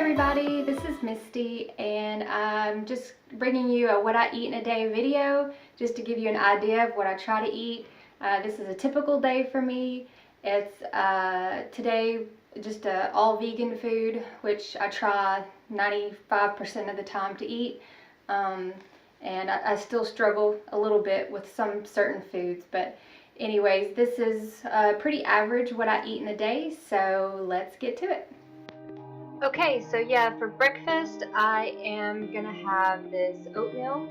everybody, this is Misty and I'm just bringing you a what I eat in a day video just to give you an idea of what I try to eat. This is a typical day for me. It's today just all vegan food, which I try 95% of the time to eat. And I still struggle a little bit with some certain foods, but anyways, this is pretty average what I eat in a day, so let's get to it. Okay, so yeah, for breakfast I am gonna have this oatmeal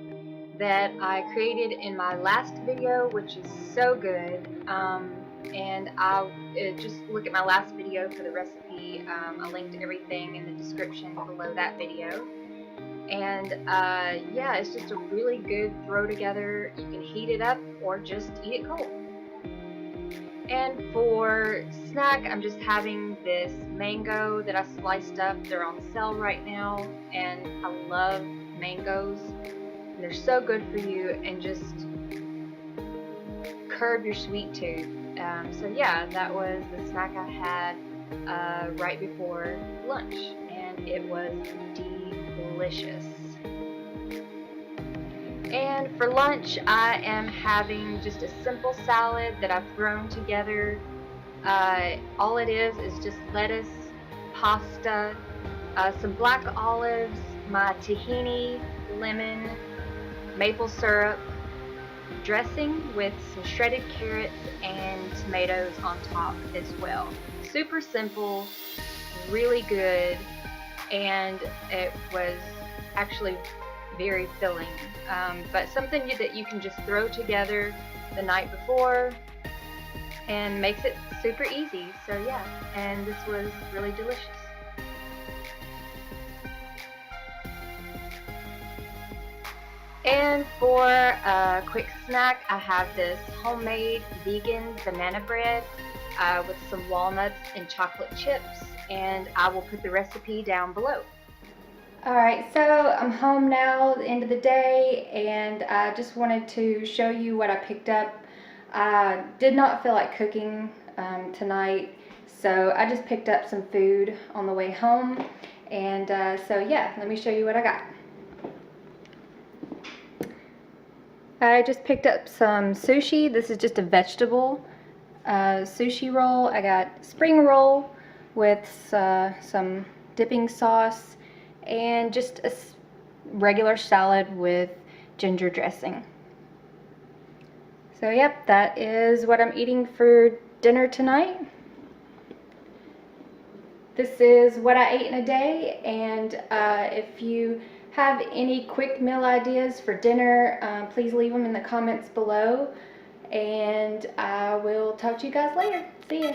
that I created in my last video, which is so good. And I'll just look at my last video for the recipe. I linked everything in the description below that video. And yeah, it's just a really good throw together. You can heat it up or just eat it cold. And for snack, I'm just having this mango that I sliced up. They're on sale right now, and I love mangoes. They're so good for you and just curb your sweet tooth. So yeah, that was the snack I had right before lunch, and it was delicious. And for lunch, I am having just a simple salad that I've thrown together. All it is just lettuce, pasta, some black olives, my tahini, lemon, maple syrup, dressing with some shredded carrots and tomatoes on top as well. Super simple, really good, and it was actually very filling, but something that you can just throw together the night before and makes it super easy. So yeah, and this was really delicious. And for a quick snack, I have this homemade vegan banana bread with some walnuts and chocolate chips, and I will put the recipe down below. Alright, so I'm home now, the end of the day, and I just wanted to show you what I picked up. I did not feel like cooking tonight, so I just picked up some food on the way home, and so yeah, let me show you what I got. I just picked up some sushi. This is just a vegetable sushi roll. I got spring roll with some dipping sauce, and just a regular salad with ginger dressing. So yep, that is what I'm eating for dinner tonight. This is what I ate in a day, and if you have any quick meal ideas for dinner, please leave them in the comments below, and I will talk to you guys later. See ya.